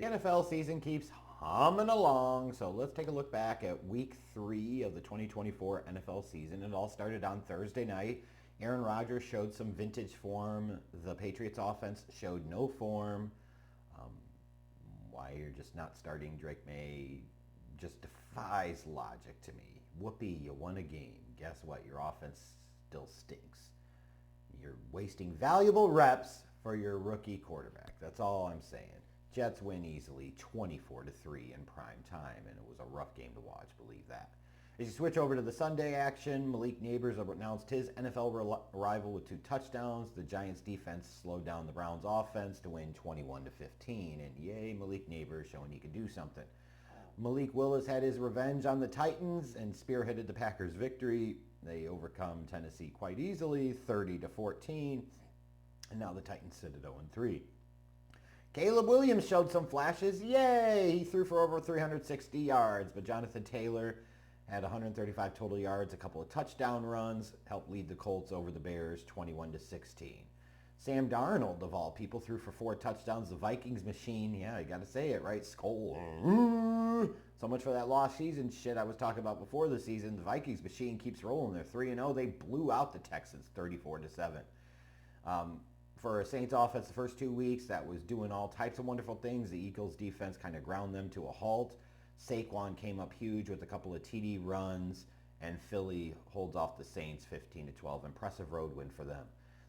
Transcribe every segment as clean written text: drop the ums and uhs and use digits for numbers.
The NFL season keeps humming along, so let's take a look back at week 3 of the 2024 NFL season. It all started on Thursday night. Aaron Rodgers showed some vintage form. The Patriots offense showed no form. Why you're just not starting Drake May just defies logic to me. Whoopee, you won a game. Guess what? Your offense still stinks. You're wasting valuable reps for your rookie quarterback. That's all I'm saying. Jets win easily 24-3 in prime time, and it was a rough game to watch, believe that. As you switch over to the Sunday action, Malik Nabers announced his NFL arrival with 2 touchdowns. The Giants defense slowed down the Browns offense to win 21-15, and yay, Malik Nabers showing he could do something. Malik Willis had his revenge on the Titans and spearheaded the Packers' victory. They overcome Tennessee quite easily, 30-14, and now the Titans sit at 0-3. Caleb Williams showed some flashes. Yay! He threw for over 360 yards, but Jonathan Taylor had 135 total yards, a couple of touchdown runs, helped lead the Colts over the Bears 21-16. Sam Darnold, of all people, threw for 4 touchdowns. The Vikings machine, yeah, you got to say it, right? Skull. So much for that lost season shit I was talking about before the season. The Vikings machine keeps rolling. They're 3-0. They blew out the Texans 34-7. For a Saints offense, the first 2 weeks, that was doing all types of wonderful things. The Eagles defense kind of ground them to a halt. Saquon came up huge with a couple of TD runs, and Philly holds off the Saints 15-12. Impressive road win for them.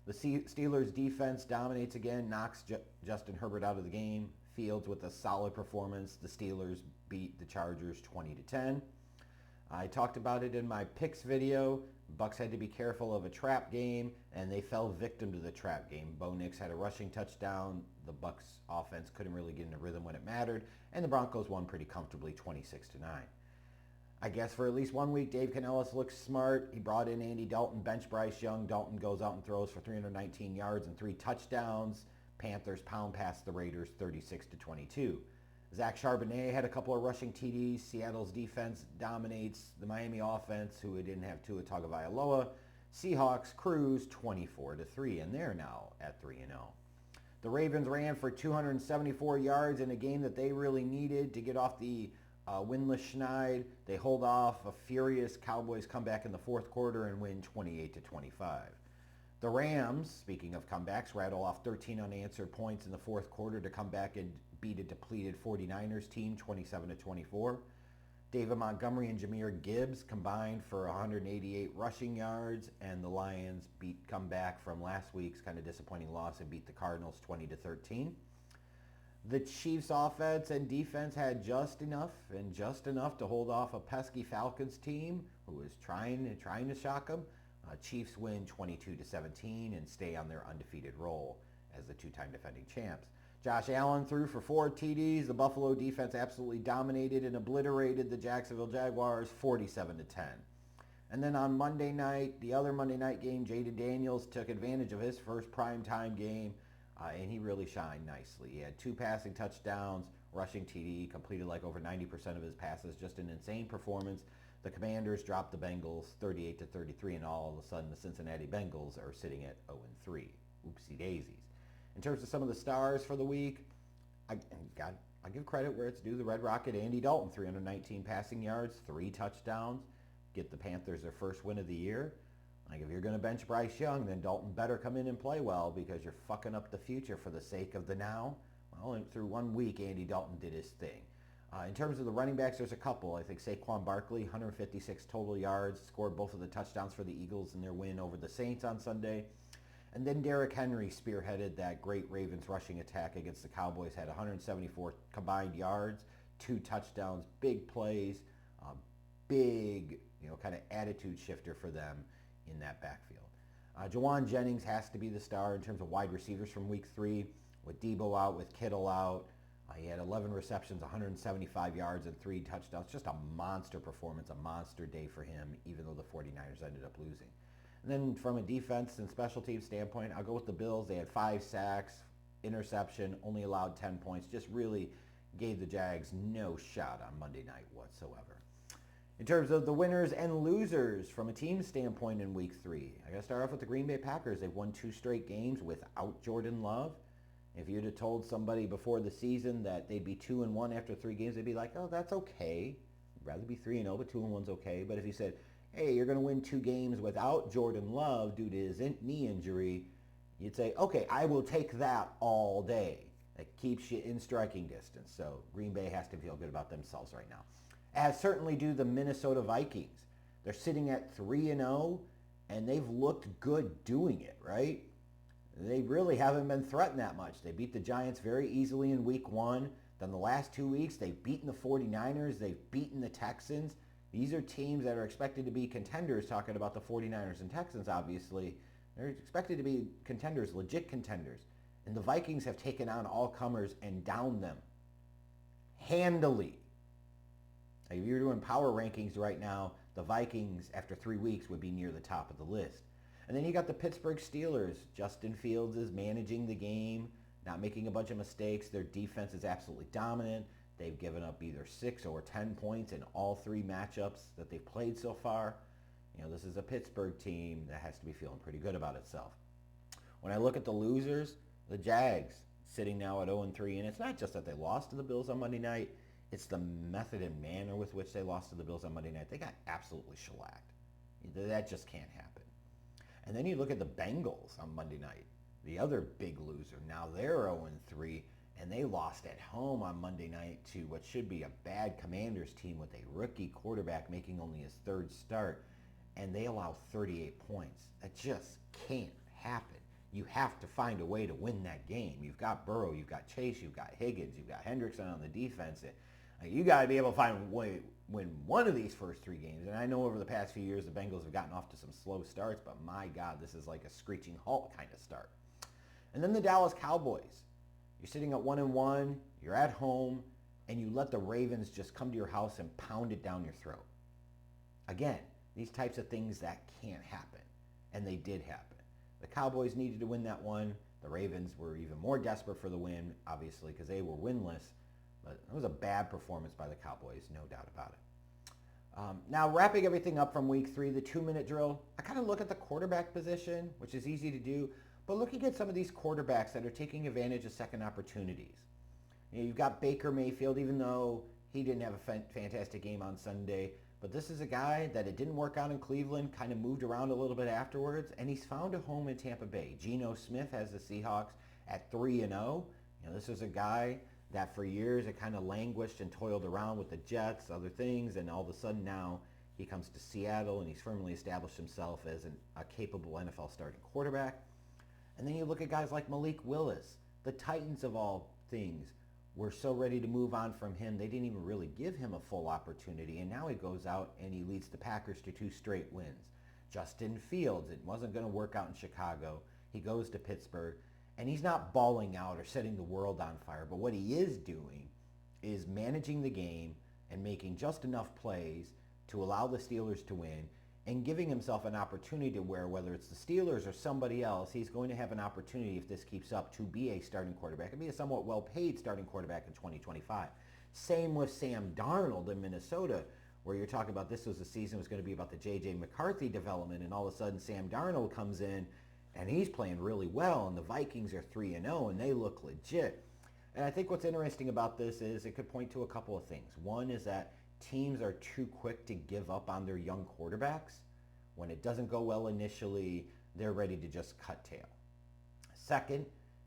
The Steelers defense dominates again, knocks Justin Herbert out of the game. Fields with a solid performance. The Steelers beat the Chargers 20-10. I talked about it in my picks video. Bucks had to be careful of a trap game, and they fell victim to the trap game. Bo Nix had a rushing touchdown. The Bucks offense couldn't really get in a rhythm when it mattered, and the Broncos won pretty comfortably 26-9. I guess for at least 1 week, Dave Canellis looks smart. He brought in Andy Dalton, bench Bryce Young. Dalton goes out and throws for 319 yards and 3 touchdowns. Panthers pound past the Raiders 36-22. Zach Charbonnet had a couple of rushing TDs. Seattle's defense dominates the Miami offense, who didn't have Tua Tagovailoa. Seahawks cruise 24-3, and they're now at 3-0. The Ravens ran for 274 yards in a game that they really needed to get off the winless schneid. They hold off a furious Cowboys comeback in the fourth quarter and win 28-25. The Rams, speaking of comebacks, rattle off 13 unanswered points in the fourth quarter to come back and beat a depleted 49ers team 27-24. David Montgomery and Jahmyr Gibbs combined for 188 rushing yards, and the Lions come back from last week's kind of disappointing loss and beat the Cardinals 20-13. The Chiefs offense and defense had just enough to hold off a pesky Falcons team who was trying to shock them. Chiefs win 22-17 and stay on their undefeated roll as the 2-time defending champs. Josh Allen threw for 4 TDs. The Buffalo defense absolutely dominated and obliterated the Jacksonville Jaguars 47-10. And then on Monday night, the other Monday night game, Jaden Daniels took advantage of his first primetime game, and he really shined nicely. He had 2 passing touchdowns, rushing TD, completed like over 90% of his passes, just an insane performance. The Commanders dropped the Bengals 38-33, and all of a sudden the Cincinnati Bengals are sitting at 0-3. Oopsie daisies. In terms of some of the stars for the week, I give credit where it's due. The Red Rocket, Andy Dalton, 319 passing yards, 3 touchdowns, get the Panthers their first win of the year. Like, if you're going to bench Bryce Young, then Dalton better come in and play well, because you're fucking up the future for the sake of the now. Well, through 1 week, Andy Dalton did his thing. In terms of the running backs, there's a couple. I think Saquon Barkley, 156 total yards, scored both of the touchdowns for the Eagles in their win over the Saints on Sunday. And then Derrick Henry spearheaded that great Ravens rushing attack against the Cowboys, had 174 combined yards, 2 touchdowns, big plays, big, kind of attitude shifter for them in that backfield. Jawan Jennings has to be the star in terms of wide receivers from week 3, with Debo out, with Kittle out. He had 11 receptions, 175 yards, and 3 touchdowns. Just a monster performance, a monster day for him, even though the 49ers ended up losing. And then from a defense and special teams standpoint, I'll go with the Bills. They had 5 sacks, interception, only allowed 10 points. Just really gave the Jags no shot on Monday night whatsoever. In terms of the winners and losers from a team standpoint in week 3, I got to start off with the Green Bay Packers. They've won 2 straight games without Jordan Love. If you'd have told somebody before the season that they'd be 2-1 after 3 games, they'd be like, "Oh, that's okay. I'd rather be 3-0, but 2-1's okay." But if you said, "Hey, you're going to win 2 games without Jordan Love due to his knee injury," you'd say, "Okay, I will take that all day." It keeps you in striking distance. So Green Bay has to feel good about themselves right now, as certainly do the Minnesota Vikings. They're sitting at 3-0, and they've looked good doing it, right? They really haven't been threatened that much. They beat the Giants very easily in week 1. Then the last 2 weeks, they've beaten the 49ers. They've beaten the Texans. These are teams that are expected to be contenders, talking about the 49ers and Texans, obviously. They're expected to be contenders, legit contenders. And the Vikings have taken on all comers and downed them handily. If you're doing power rankings right now, the Vikings, after 3 weeks, would be near the top of the list. And then you got the Pittsburgh Steelers. Justin Fields is managing the game, not making a bunch of mistakes. Their defense is absolutely dominant. They've given up either 6 or 10 points in all 3 matchups that they've played so far. This is a Pittsburgh team that has to be feeling pretty good about itself. When I look at the losers, the Jags sitting now at 0-3, and it's not just that they lost to the Bills on Monday night. It's the method and manner with which they lost to the Bills on Monday night. They got absolutely shellacked. That just can't happen. And then you look at the Bengals on Monday night, the other big loser. Now they're 0-3, and they lost at home on Monday night to what should be a bad Commanders team with a rookie quarterback making only his 3rd start, and they allow 38 points. That just can't happen. You have to find a way to win that game. You've got Burrow, you've got Chase, you've got Higgins, you've got Hendrickson on the defense. You got to be able to find a way win one of these first 3 games. And I know over the past few years the Bengals have gotten off to some slow starts, but my God, this is like a screeching halt kind of start. And then the Dallas Cowboys. You're sitting at 1-1, you're at home, and you let the Ravens just come to your house and pound it down your throat. Again, these types of things that can't happen, and they did happen. The Cowboys needed to win that one. The Ravens were even more desperate for the win, obviously, because they were winless. But it was a bad performance by the Cowboys, no doubt about it. Now, wrapping everything up from week 3, the 2-minute drill, I kind of look at the quarterback position, which is easy to do, but looking at some of these quarterbacks that are taking advantage of second opportunities. You've got Baker Mayfield, even though he didn't have a fantastic game on Sunday, but this is a guy that it didn't work out in Cleveland, kind of moved around a little bit afterwards, and he's found a home in Tampa Bay. Geno Smith has the Seahawks at 3-0. This is a guy that for years it kind of languished and toiled around with the Jets, other things, and all of a sudden now he comes to Seattle and he's firmly established himself as a capable NFL starting quarterback. And then you look at guys like Malik Willis. The Titans, of all things, were so ready to move on from him, they didn't even really give him a full opportunity, and now he goes out and he leads the Packers to 2 straight wins. Justin Fields, it wasn't going to work out in Chicago. He goes to Pittsburgh. And he's not balling out or setting the world on fire, but what he is doing is managing the game and making just enough plays to allow the Steelers to win and giving himself an opportunity to where, whether it's the Steelers or somebody else, he's going to have an opportunity, if this keeps up, to be a starting quarterback and be a somewhat well-paid starting quarterback in 2025. Same with Sam Darnold in Minnesota, where you're talking about this was a season was going to be about the J.J. McCarthy development, and all of a sudden Sam Darnold comes in and he's playing really well, and the Vikings are 3-0, and they look legit. And I think what's interesting about this is it could point to a couple of things. One is that teams are too quick to give up on their young quarterbacks. When it doesn't go well initially, they're ready to just cut tail. Second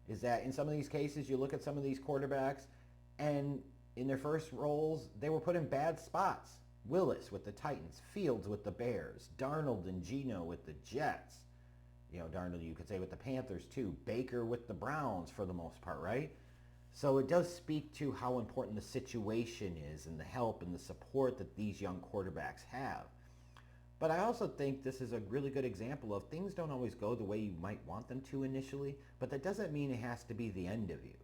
is that in some of these cases, you look at some of these quarterbacks, and in their first roles, they were put in bad spots. Willis with the Titans, Fields with the Bears, Darnold and Geno with the Jets. Darnold, you could say, with the Panthers too. Baker with the Browns for the most part, right? So it does speak to how important the situation is and the help and the support that these young quarterbacks have. But I also think this is a really good example of things don't always go the way you might want them to initially, but that doesn't mean it has to be the end of you.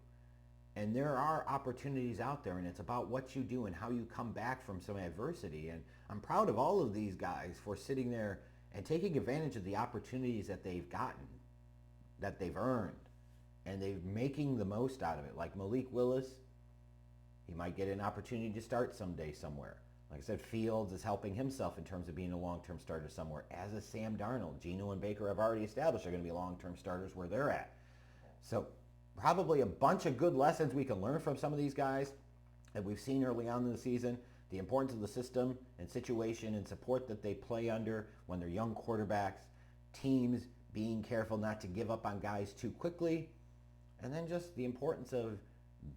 And there are opportunities out there, and it's about what you do and how you come back from some adversity. And I'm proud of all of these guys for sitting there and taking advantage of the opportunities that they've gotten, that they've earned, and they're making the most out of it. Like Malik Willis, he might get an opportunity to start someday somewhere. Like I said, Fields is helping himself in terms of being a long-term starter somewhere, as is Sam Darnold. Geno and Baker have already established they're going to be long-term starters where they're at. So Probably a bunch of good lessons we can learn from some of these guys that we've seen early on in the season. The importance of the system and situation and support that they play under when they're young quarterbacks. Teams being careful not to give up on guys too quickly. And then just the importance of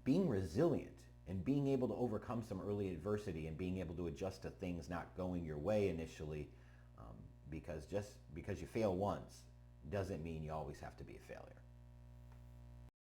being resilient and being able to overcome some early adversity and being able to adjust to things not going your way initially, because just because you fail once doesn't mean you always have to be a failure.